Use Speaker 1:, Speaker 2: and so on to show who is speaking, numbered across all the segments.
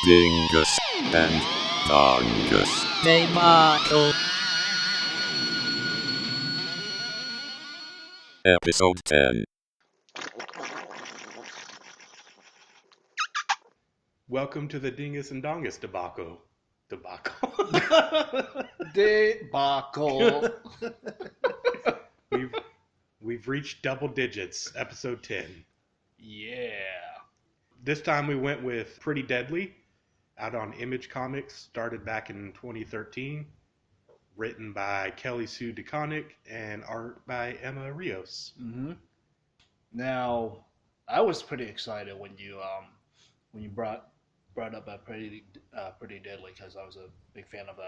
Speaker 1: Dingus and Dongus.
Speaker 2: Debacle.
Speaker 1: Episode 10.
Speaker 3: Welcome to the Dingus and Dongus debacle.
Speaker 4: Debacle.
Speaker 3: We've reached double digits, episode 10.
Speaker 4: Yeah.
Speaker 3: This time we went with Pretty Deadly, out on Image Comics, started back in 2013, written by Kelly Sue DeConnick and art by Emma Rios.
Speaker 4: Mm-hmm. Now, I was pretty excited when you brought up a Pretty Deadly, because I was a big fan of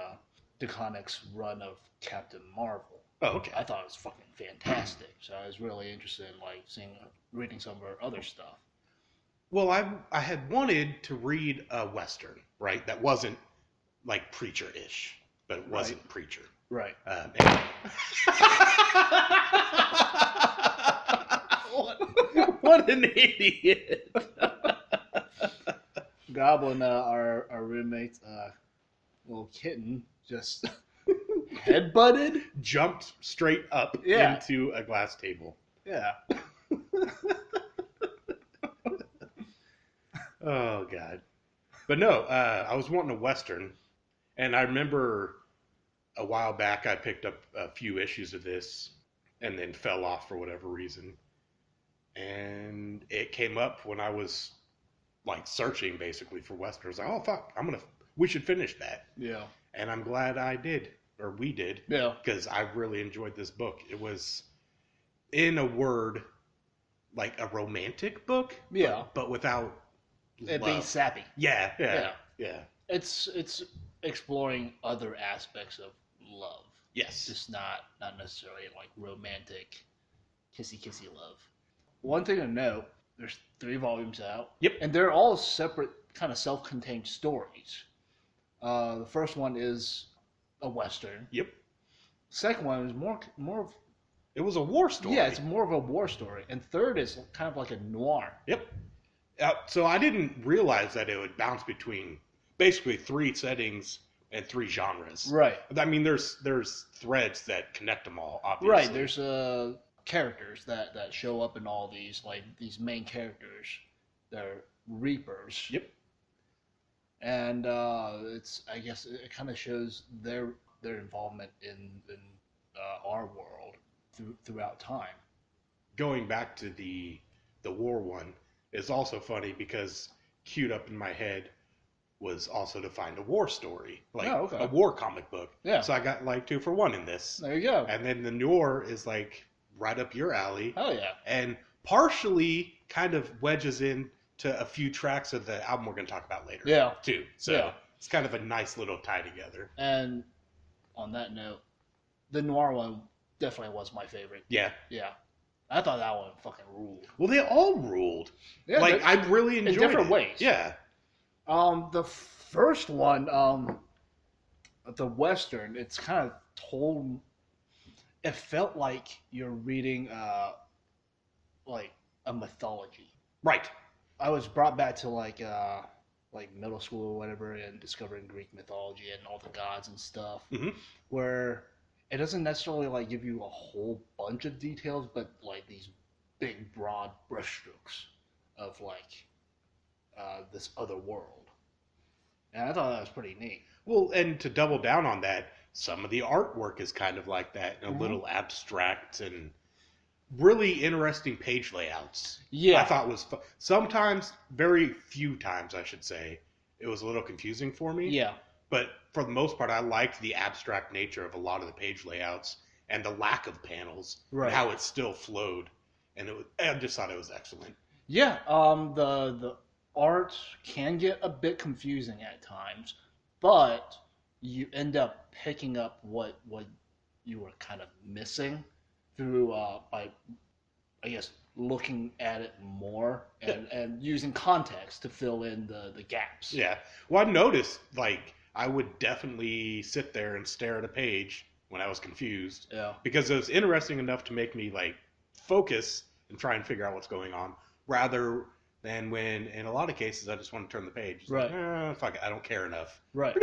Speaker 4: DeConnick's run of Captain Marvel.
Speaker 3: Oh, okay.
Speaker 4: I thought it was fucking fantastic, so I was really interested in reading some of her other stuff.
Speaker 3: Well, I had wanted to read a Western, right, that wasn't like Preacher-ish, but it wasn't Preacher.
Speaker 4: Right.
Speaker 3: What an idiot!
Speaker 4: Goblin, our roommate's little kitten, just headbutted.
Speaker 3: Jumped straight up into a glass table.
Speaker 4: Yeah.
Speaker 3: Oh, God. But no, I was wanting a Western, and I remember a while back I picked up a few issues of this and then fell off for whatever reason. And it came up when I was like searching basically for Westerns. Like, oh, fuck, we should finish that.
Speaker 4: Yeah.
Speaker 3: And I'm glad I did, or we did.
Speaker 4: Yeah.
Speaker 3: Because I really enjoyed this book. It was, in a word, like a romantic book.
Speaker 4: Yeah.
Speaker 3: But without
Speaker 4: It
Speaker 3: love.
Speaker 4: being sappy.
Speaker 3: Yeah.
Speaker 4: It's exploring other aspects of love.
Speaker 3: Yes.
Speaker 4: Just not necessarily like romantic kissy love. One thing to note, there's 3 volumes out.
Speaker 3: Yep.
Speaker 4: And they're all separate, kind of self-contained stories. The first one is a Western.
Speaker 3: Yep.
Speaker 4: Second one is more of...
Speaker 3: It was a war story.
Speaker 4: Yeah, it's more of a war story. And third is kind of like a noir.
Speaker 3: Yep. So I didn't realize that it would bounce between basically 3 settings and 3 genres.
Speaker 4: Right.
Speaker 3: I mean, there's threads that connect them all, obviously.
Speaker 4: Right. There's characters that show up in all these, like these main characters. They're Reapers.
Speaker 3: Yep.
Speaker 4: And I guess it kind of shows their involvement in our world throughout time.
Speaker 3: Going back to the war one is also funny because queued up in my head was also to find a war story, like a war comic book.
Speaker 4: Yeah.
Speaker 3: So I got like 2 for 1 in this.
Speaker 4: There you go.
Speaker 3: And then the noir is like right up your alley.
Speaker 4: Oh yeah.
Speaker 3: And partially kind of wedges in to a few tracks of the album we're going to talk about later.
Speaker 4: Yeah.
Speaker 3: Too. So it's kind of a nice little tie together.
Speaker 4: And on that note, the noir one definitely was my favorite.
Speaker 3: Yeah.
Speaker 4: Yeah. I thought that one fucking ruled.
Speaker 3: Well, they all ruled.
Speaker 4: Yeah,
Speaker 3: like I really enjoyed it.
Speaker 4: in different ways.
Speaker 3: Yeah.
Speaker 4: The first one, the Western, it's kind of told. It felt like you're reading, like a mythology.
Speaker 3: Right.
Speaker 4: I was brought back to like middle school or whatever, and discovering Greek mythology and all the gods and stuff, where it doesn't necessarily like give you a whole bunch of details, but like these big broad brushstrokes of like this other world. And I thought that was pretty neat.
Speaker 3: Well, and to double down on that, some of the artwork is kind of like that, a little abstract and really interesting page layouts.
Speaker 4: Yeah.
Speaker 3: I thought was sometimes, very few times I should say, it was a little confusing for me.
Speaker 4: Yeah.
Speaker 3: But for the most part, I liked the abstract nature of a lot of the page layouts and the lack of panels, and how it still flowed. And I just thought it was excellent.
Speaker 4: Yeah. The art can get a bit confusing at times, but you end up picking up what you were kind of missing through by, I guess, looking at it more and using context to fill in the gaps.
Speaker 3: Yeah. Well, I noticed, like, I would definitely sit there and stare at a page when I was confused.
Speaker 4: Yeah.
Speaker 3: Because it was interesting enough to make me, like, focus and try and figure out what's going on, rather And when, in a lot of cases, I just want to turn the page. It's
Speaker 4: Right.
Speaker 3: like, fuck it, I don't care enough.
Speaker 4: Right.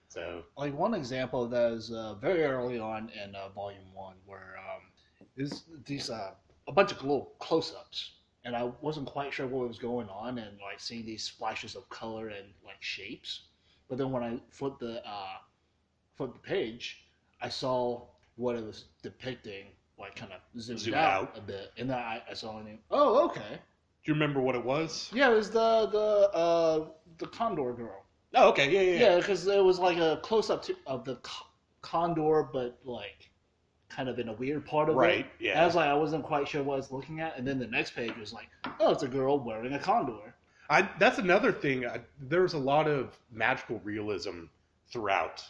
Speaker 3: So,
Speaker 4: like one example of that is very early on in Volume 1, where is these a bunch of little close-ups, and I wasn't quite sure what was going on, and like seeing these splashes of color and like shapes. But then when I flipped the page, I saw what it was depicting, like kind of zoomed out a bit, and then I saw it. Oh, okay.
Speaker 3: do you remember what it was?
Speaker 4: Yeah, it was the Condor girl.
Speaker 3: Oh, okay, yeah.
Speaker 4: Yeah, because it was like a close up of the condor, but like kind of in a weird part of it.
Speaker 3: Right, yeah.
Speaker 4: And I was like, I wasn't quite sure what I was looking at, and then the next page was like, oh, it's a girl wearing a condor.
Speaker 3: That's another thing. There's a lot of magical realism throughout,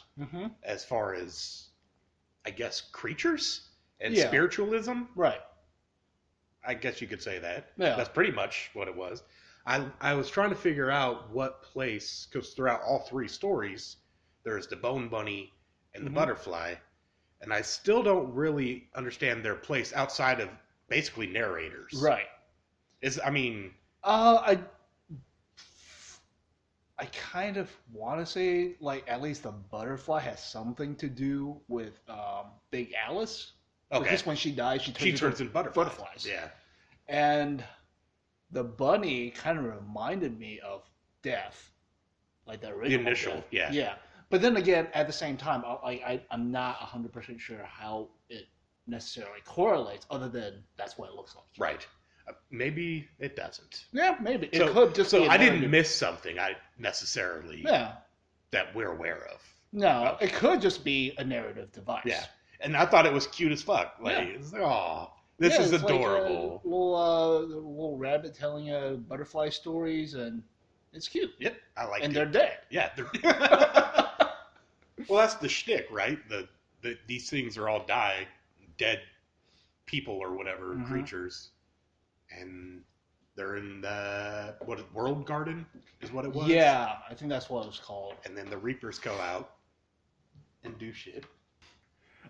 Speaker 3: as far as, I guess, creatures and spiritualism.
Speaker 4: Right.
Speaker 3: I guess you could say that.
Speaker 4: Yeah.
Speaker 3: That's pretty much what it was. I was trying to figure out what place, because throughout all three stories, there's the bone bunny and the butterfly, and I still don't really understand their place outside of basically narrators.
Speaker 4: Right. I kind of want to say, like, at least the butterfly has something to do with Big Alice.
Speaker 3: Okay.
Speaker 4: Because when she dies, she turns into butterflies.
Speaker 3: Yeah.
Speaker 4: And the bunny kind of reminded me of Death, like the original.
Speaker 3: The initial,
Speaker 4: Death.
Speaker 3: yeah.
Speaker 4: Yeah. But then again, at the same time, I'm not 100% sure how it necessarily correlates, other than that's what it looks like.
Speaker 3: Right. Maybe it doesn't.
Speaker 4: Yeah, maybe. It could just be
Speaker 3: So I didn't miss something necessarily
Speaker 4: that
Speaker 3: we're aware of.
Speaker 4: No, it could just be a narrative device.
Speaker 3: Yeah. And I thought it was cute as fuck. Like, it's like, oh, this is adorable.
Speaker 4: Like a little rabbit telling butterfly stories, and it's cute.
Speaker 3: Yep, I like it.
Speaker 4: And they're dead.
Speaker 3: Yeah. Well, that's the shtick, right? These things are all dead people or whatever, creatures. And they're in the World Garden is what it was.
Speaker 4: Yeah, I think that's what it was called.
Speaker 3: And then the Reapers go out and do shit.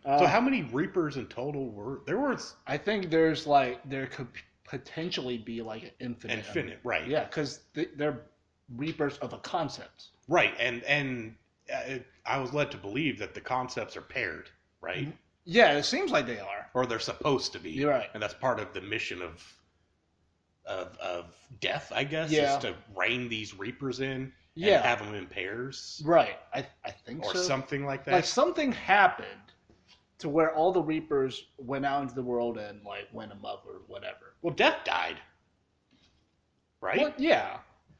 Speaker 3: So how many Reapers in total were there?
Speaker 4: I think there could potentially be like an infinite,
Speaker 3: right?
Speaker 4: Yeah, because they're Reapers of a concept,
Speaker 3: right? And I was led to believe that the concepts are paired, right?
Speaker 4: Yeah, it seems like they are,
Speaker 3: or they're supposed to be.
Speaker 4: You're right,
Speaker 3: and that's part of the mission of Death, I guess,
Speaker 4: is
Speaker 3: to rein these Reapers in and have them in pairs.
Speaker 4: Right, I think so.
Speaker 3: Or something like that.
Speaker 4: Like something happened to where all the Reapers went out into the world and like went amok or whatever.
Speaker 3: Well, Death died. Right?
Speaker 4: Well, yeah.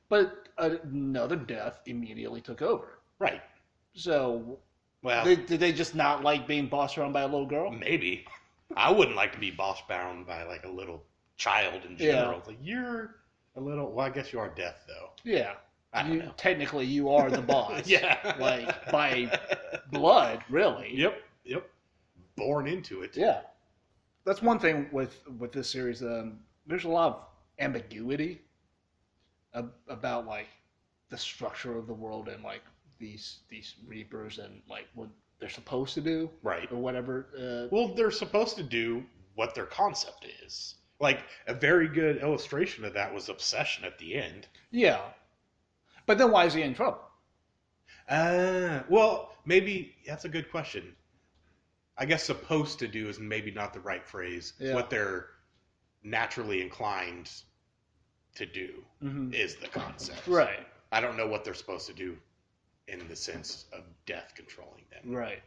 Speaker 4: But another Death immediately took over.
Speaker 3: Right.
Speaker 4: So,
Speaker 3: well,
Speaker 4: did they just not like being bossed around by a little girl?
Speaker 3: Maybe. I wouldn't like to be bossed around by like a little child in general.
Speaker 4: Yeah.
Speaker 3: It's like, you're a little... Well, I guess you are Death, though.
Speaker 4: Yeah.
Speaker 3: I don't know.
Speaker 4: Technically, you are the boss.
Speaker 3: Yeah.
Speaker 4: Like, by blood, really.
Speaker 3: Yep. Born into it.
Speaker 4: Yeah. That's one thing with this series. There's a lot of ambiguity about, like, the structure of the world and, like, these Reapers and, like, what they're supposed to do.
Speaker 3: Right.
Speaker 4: Or whatever.
Speaker 3: Well, they're supposed to do what their concept is. Like, a very good illustration of that was Obsession at the end.
Speaker 4: Yeah. But then why is he in trouble?
Speaker 3: Well, maybe that's a good question. I guess supposed to do is maybe not the right phrase.
Speaker 4: Yeah.
Speaker 3: What they're naturally inclined to do is the concept.
Speaker 4: Right.
Speaker 3: I don't know what they're supposed to do in the sense of Death controlling them.
Speaker 4: Right.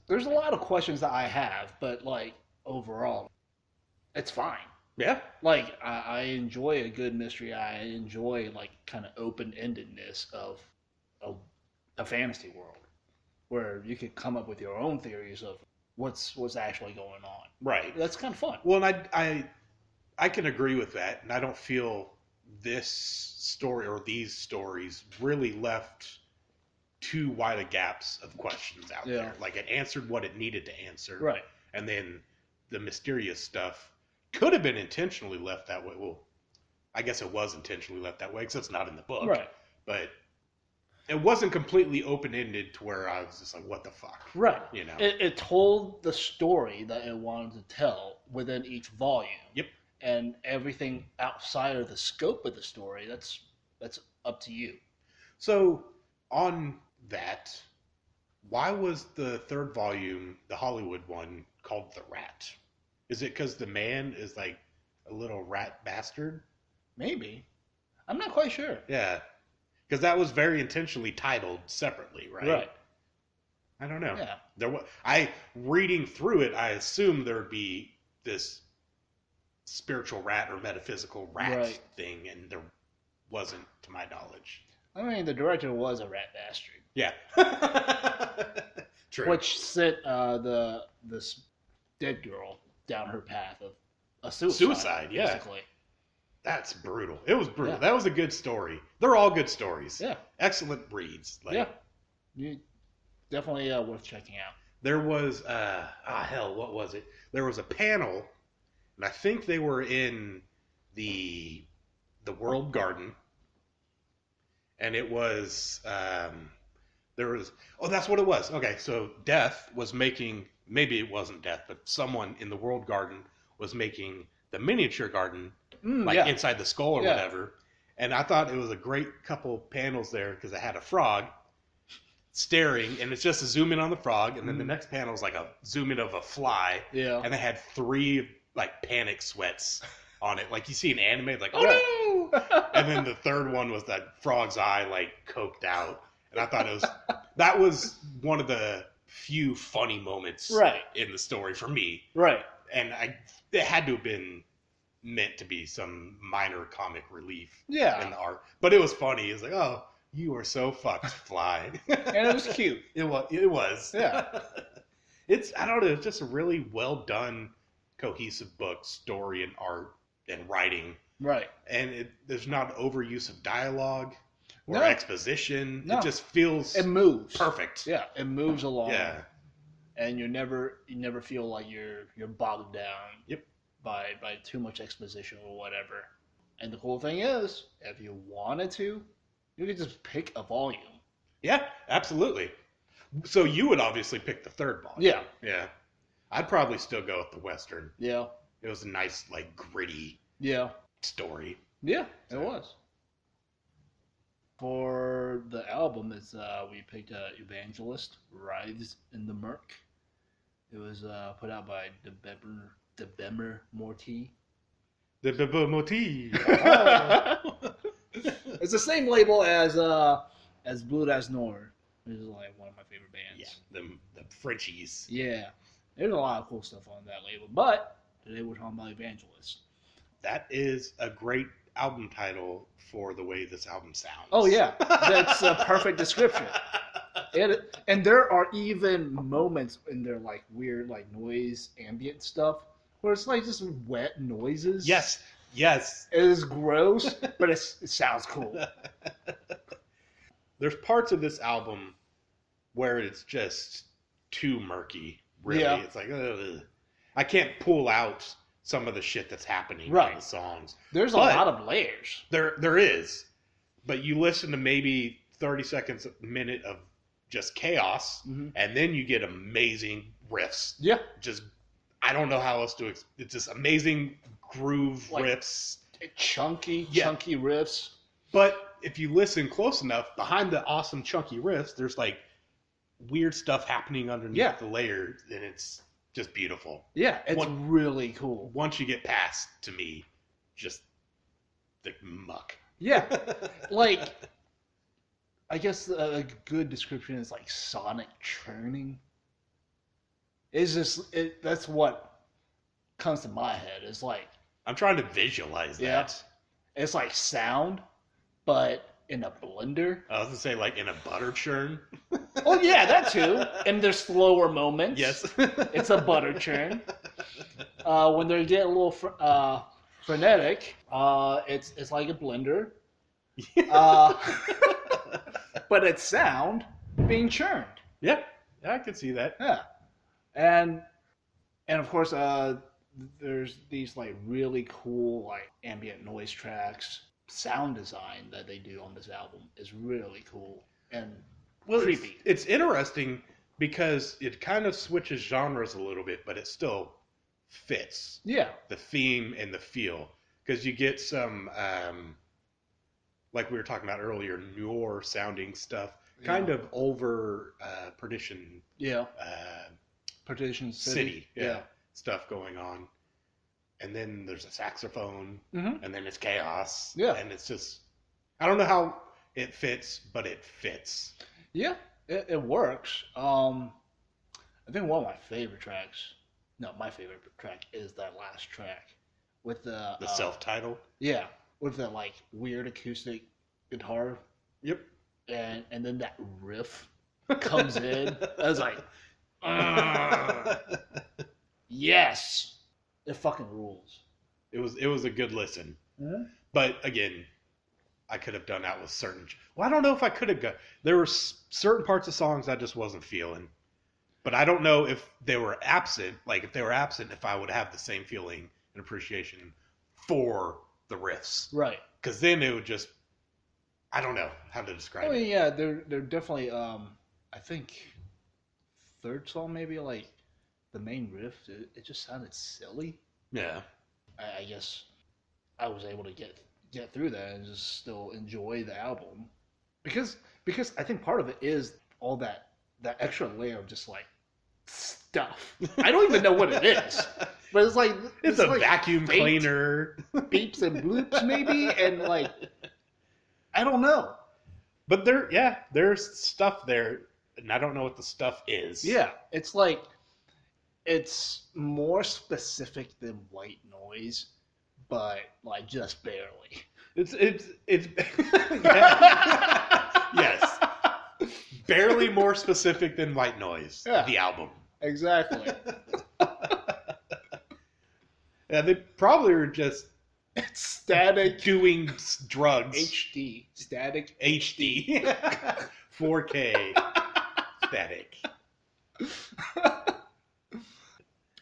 Speaker 4: There's a lot of questions that I have, but, like, overall, it's fine.
Speaker 3: Yeah.
Speaker 4: Like, I enjoy a good mystery. I enjoy, like, kind of open-endedness of a fantasy world where you could come up with your own theories of what's actually going on.
Speaker 3: Right.
Speaker 4: That's kind of fun.
Speaker 3: Well, and I can agree with that, and I don't feel this story or these stories really left too wide of gaps of questions out there. Like, it answered what it needed to answer.
Speaker 4: Right.
Speaker 3: And then the mysterious stuff could have been intentionally left that way. Well, I guess it was intentionally left that way because it's not in the book.
Speaker 4: Right.
Speaker 3: But it wasn't completely open-ended to where I was just like, what the fuck?
Speaker 4: Right.
Speaker 3: You know?
Speaker 4: It told the story that it wanted to tell within each volume.
Speaker 3: Yep.
Speaker 4: and everything outside of the scope of the story, that's up to you.
Speaker 3: So on that, why was the third volume, the Hollywood one, called The Rat? Is it because the man is like a little rat bastard?
Speaker 4: Maybe. I'm not quite sure.
Speaker 3: Yeah. Because that was very intentionally titled separately, right?
Speaker 4: Right.
Speaker 3: I don't know.
Speaker 4: Yeah.
Speaker 3: Reading through it, I assumed there would be this spiritual rat or metaphysical rat thing, and there wasn't, to my knowledge.
Speaker 4: I mean, the director was a rat bastard.
Speaker 3: Yeah. True.
Speaker 4: Which sent this dead girl down her path of a suicide.
Speaker 3: Suicide, yeah.
Speaker 4: Basically.
Speaker 3: That's brutal. It was brutal.
Speaker 4: Yeah.
Speaker 3: That was a good story. They're all good stories.
Speaker 4: Yeah.
Speaker 3: Excellent reads.
Speaker 4: You definitely worth checking out.
Speaker 3: There was, what was it? There was a panel, and I think they were in the World Garden, and it was, that's what it was. Okay, so Death was making, maybe it wasn't Death, but someone in the World Garden was making the miniature garden, inside the skull or whatever. And I thought it was a great couple panels there because it had a frog staring, and it's just a zoom in on the frog, and then the next panel is like a zoom in of a fly.
Speaker 4: Yeah.
Speaker 3: And they had 3 like panic sweats on it, like you see in anime, like oh no. And then the third one was that frog's eye like coked out, and I thought that was one of the few funny moments in the story for me.
Speaker 4: Right.
Speaker 3: And it had to have been meant to be some minor comic relief in the art. But it was funny. It was like, oh, you are so fucked, fly.
Speaker 4: And it was cute.
Speaker 3: It was.
Speaker 4: Yeah.
Speaker 3: I don't know, it's just a really well done, cohesive book, story and art and writing.
Speaker 4: Right.
Speaker 3: And there's not overuse of dialogue or exposition.
Speaker 4: No.
Speaker 3: It just feels
Speaker 4: it moves
Speaker 3: perfect.
Speaker 4: Yeah, it moves along.
Speaker 3: Yeah.
Speaker 4: And you never feel like you're bogged down.
Speaker 3: Yep.
Speaker 4: By too much exposition or whatever. And the cool thing is, if you wanted to, you could just pick a volume.
Speaker 3: Yeah, absolutely. So you would obviously pick the third volume.
Speaker 4: Yeah.
Speaker 3: Yeah. I'd probably still go with the Western.
Speaker 4: Yeah.
Speaker 3: It was a nice, like, gritty story.
Speaker 4: Yeah, it was. For the album, we picked Evangelist, Writhes, and the Murk. It was put out by Debacle Morty.
Speaker 3: Debacle Morty.
Speaker 4: It's the same label as Blue Das Nord, which is like one of my favorite bands.
Speaker 3: Yeah, the Frenchies.
Speaker 4: Yeah, there's a lot of cool stuff on that label. But today we're talking about Evangelist.
Speaker 3: That is a great album title for the way this album sounds.
Speaker 4: Oh yeah, that's a perfect description. And there are even moments in there like weird like noise ambient stuff where it's like just wet noises.
Speaker 3: Yes.
Speaker 4: It is gross, but it sounds cool.
Speaker 3: There's parts of this album where it's just too murky, really.
Speaker 4: Yeah.
Speaker 3: It's like, ugh. I can't pull out some of the shit that's happening in the songs.
Speaker 4: There's a lot of layers.
Speaker 3: There is. But you listen to maybe 30 seconds, a minute of just chaos, and then you get amazing riffs.
Speaker 4: Yeah.
Speaker 3: Just, I don't know how else to, it's just amazing groove
Speaker 4: like,
Speaker 3: riffs.
Speaker 4: Chunky riffs.
Speaker 3: But if you listen close enough, behind the awesome chunky riffs, there's like weird stuff happening underneath the layer, and it's just beautiful.
Speaker 4: Yeah, it's really cool.
Speaker 3: Once you get past, to me, just the muck.
Speaker 4: Yeah, like, I guess a good description is like sonic churning. It's just, that's what comes to my head. It's like,
Speaker 3: I'm trying to visualize that.
Speaker 4: It's like sound, but in a blender.
Speaker 3: I was going to say like in a butter churn.
Speaker 4: Oh yeah, that too. And there's slower moments.
Speaker 3: Yes.
Speaker 4: It's a butter churn. When they get a little frenetic, it's like a blender. But it's sound being churned.
Speaker 3: Yeah, I can see that.
Speaker 4: Yeah. And of course, there's these like really cool like ambient noise tracks. Sound design that they do on this album is really cool and creepy.
Speaker 3: It's interesting because it kind of switches genres a little bit, but it's still fits.
Speaker 4: Yeah.
Speaker 3: The theme and the feel. Because you get some, like we were talking about earlier, newer sounding stuff. Kind of over Perdition.
Speaker 4: Yeah. Perdition
Speaker 3: City. Stuff going on. And then there's a saxophone. And then it's chaos.
Speaker 4: Yeah.
Speaker 3: And it's just, I don't know how it fits, but it fits.
Speaker 4: Yeah. It works. I think one of my favorite tracks, my favorite track is that last track with the
Speaker 3: self-title.
Speaker 4: Yeah, with the like weird acoustic guitar.
Speaker 3: Yep.
Speaker 4: And then that riff comes in. I was like, yes, it fucking rules.
Speaker 3: It was a good listen. But again, I could have done that with certain. Well, I don't know if I could have got. There were certain parts of songs I just wasn't feeling, but I don't know if they were absent. Like if they were absent, if I would have the same feeling and appreciation for the riffs,
Speaker 4: right?
Speaker 3: Because then it would just. I don't know how to describe it.
Speaker 4: Yeah, they're definitely. I think third song maybe like the main riff. It just sounded silly.
Speaker 3: Yeah.
Speaker 4: I guess I was able to get through that and just still enjoy the album because I think part of it is all that extra layer of just like stuff. I don't even know what it is, but it's like
Speaker 3: it's a
Speaker 4: like
Speaker 3: vacuum cleaner,
Speaker 4: beeps and bloops maybe, and like I don't know.
Speaker 3: But there's stuff there, and I don't know what the stuff is.
Speaker 4: Yeah, it's like it's more specific than white noise. But like just barely.
Speaker 3: It's yes, barely more specific than White Noise. Yeah. The album.
Speaker 4: Exactly.
Speaker 3: Yeah, they probably were just
Speaker 4: it's static
Speaker 3: doing drugs.
Speaker 4: HD static
Speaker 3: HD 4K static.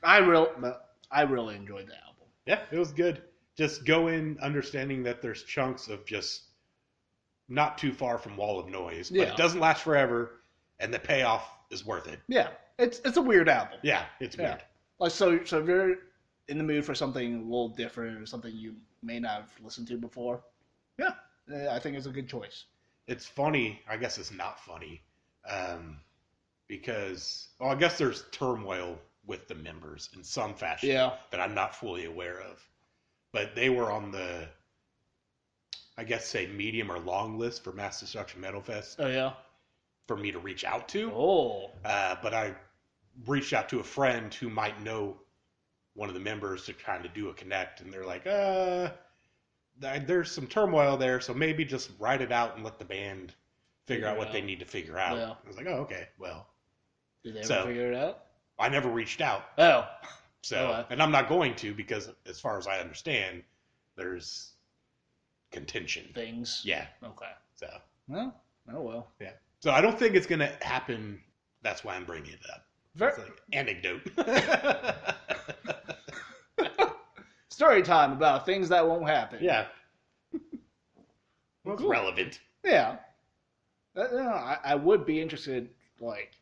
Speaker 4: I really enjoyed the album.
Speaker 3: Yeah, it was good. Just go in understanding that there's chunks of just not too far from Wall of Noise, but it doesn't last forever, and the payoff is worth it.
Speaker 4: Yeah, it's a weird album.
Speaker 3: Yeah, it's weird.
Speaker 4: Like so if you're in the mood for something a little different or something you may not have listened to before, I think it's a good choice.
Speaker 3: It's funny. I guess it's not funny, because I guess there's turmoil with the members in some fashion that I'm not fully aware of. But they were on the, I guess, say medium or long list for Mass Destruction Metal Fest.
Speaker 4: Oh, yeah?
Speaker 3: For me to reach out to.
Speaker 4: Oh.
Speaker 3: But I reached out to a friend who might know one of the members to kind of do a connect. And they're like, there's some turmoil there, so maybe just write it out and let the band figure out what they need to figure out. Yeah. I was like, oh, okay, well.
Speaker 4: Did they ever figure it out?
Speaker 3: I never reached out.
Speaker 4: Oh.
Speaker 3: So, and I'm not going to because, as far as I understand, there's contention.
Speaker 4: Things.
Speaker 3: Yeah.
Speaker 4: Okay.
Speaker 3: So.
Speaker 4: Well. Oh well.
Speaker 3: Yeah. So I don't think it's gonna happen. That's why I'm bringing it up. It's like anecdote.
Speaker 4: Story time about things that won't happen.
Speaker 3: Yeah. Well, it's relevant.
Speaker 4: Yeah. I would be interested, like,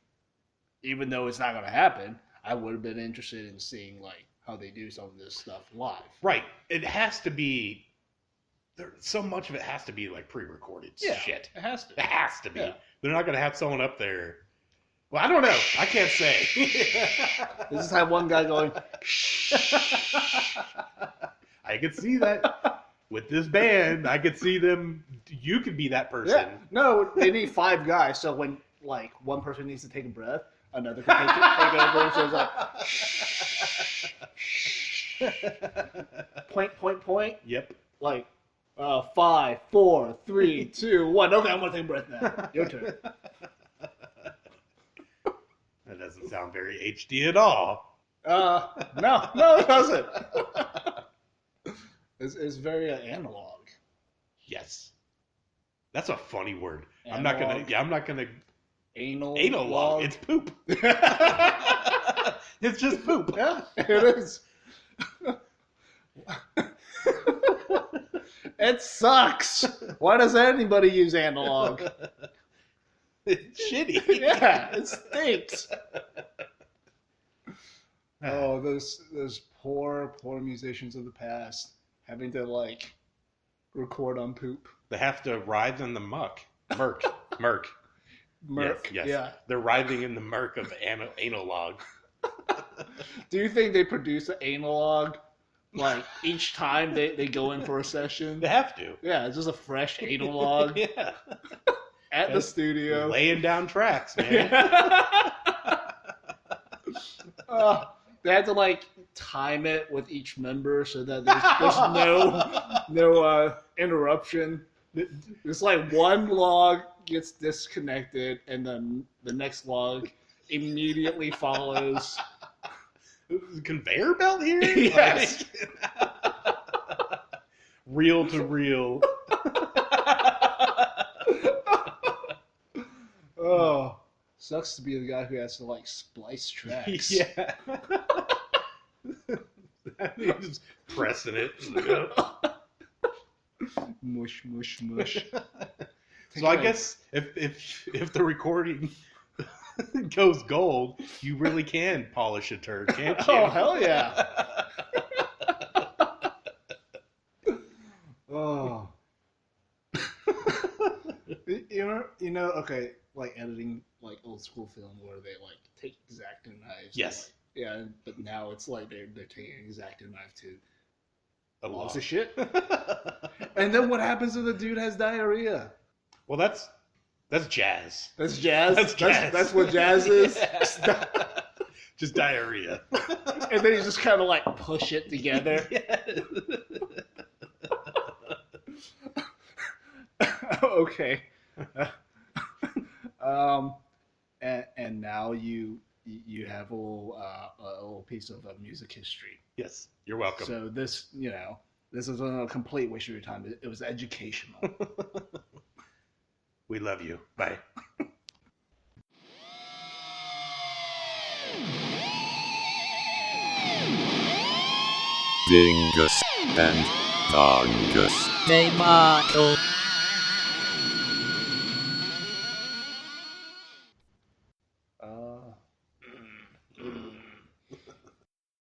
Speaker 4: even though it's not gonna happen. I would have been interested in seeing like how they do some of this stuff live.
Speaker 3: Right. It has to be. So much of it has to be like pre-recorded shit.
Speaker 4: It has to.
Speaker 3: It has to be.
Speaker 4: Yeah.
Speaker 3: They're not going to have someone up there. Well, I don't know. I can't say.
Speaker 4: They just have one guy going.
Speaker 3: I could see that with this band. I could see them. You could be that person.
Speaker 4: Yeah. No, they need 5 guys. So when like one person needs to take a breath. Another can take over and says like, point.
Speaker 3: Yep.
Speaker 4: Like, 5, 4, 3, 2, 1. Okay, I'm gonna take a breath now. Your turn.
Speaker 3: That doesn't sound very HD at all.
Speaker 4: No, it doesn't. It's very analog.
Speaker 3: Yes. That's a funny word.
Speaker 4: Analog.
Speaker 3: I'm not gonna.
Speaker 4: Analog.
Speaker 3: It's poop. It's just poop.
Speaker 4: Yeah, it is. It sucks. Why does anybody use analog?
Speaker 3: It's shitty.
Speaker 4: Yeah, it stinks. Oh, those Poor musicians of the past having to like record on poop.
Speaker 3: They have to writhe in the Murk.
Speaker 4: Murk.
Speaker 3: Yes.
Speaker 4: Yeah.
Speaker 3: They're writhing in the murk of analog.
Speaker 4: Do you think they produce an analog like each time they go in for a session?
Speaker 3: They have to.
Speaker 4: Yeah, it's just a fresh analog
Speaker 3: Yeah.
Speaker 4: at the studio.
Speaker 3: Laying down tracks, man.
Speaker 4: They had to like time it with each member so that there's no interruption. It's like one log gets disconnected and then the next log immediately follows.
Speaker 3: Conveyor belt here?
Speaker 4: Yes.
Speaker 3: Like, reel to reel.
Speaker 4: Oh, sucks to be the guy who has to like splice tracks.
Speaker 3: Yeah. He's pressing it.
Speaker 4: Mush, mush, mush.
Speaker 3: So I guess if the recording goes gold, you really can polish a turd, can't you?
Speaker 4: Oh, hell yeah. Oh. You know, okay, like editing like old school film where they like take X-Acto knives.
Speaker 3: Yes.
Speaker 4: And, like, yeah, but now it's like they're taking an X-Acto knife to
Speaker 3: A
Speaker 4: logs
Speaker 3: lot
Speaker 4: of shit. And then what happens if the dude has diarrhea?
Speaker 3: Well, that's jazz.
Speaker 4: That's jazz.
Speaker 3: That's jazz.
Speaker 4: That's what jazz is.
Speaker 3: Yeah. Just diarrhea.
Speaker 4: And then you just kind of like push it together.
Speaker 3: Yes.
Speaker 4: Okay. And now you have a little piece of music history.
Speaker 3: Yes, you're welcome.
Speaker 4: So this, this is a complete waste of your time. It was educational.
Speaker 3: We love you. Bye.
Speaker 1: Dingus and Dongus.
Speaker 2: Debacle.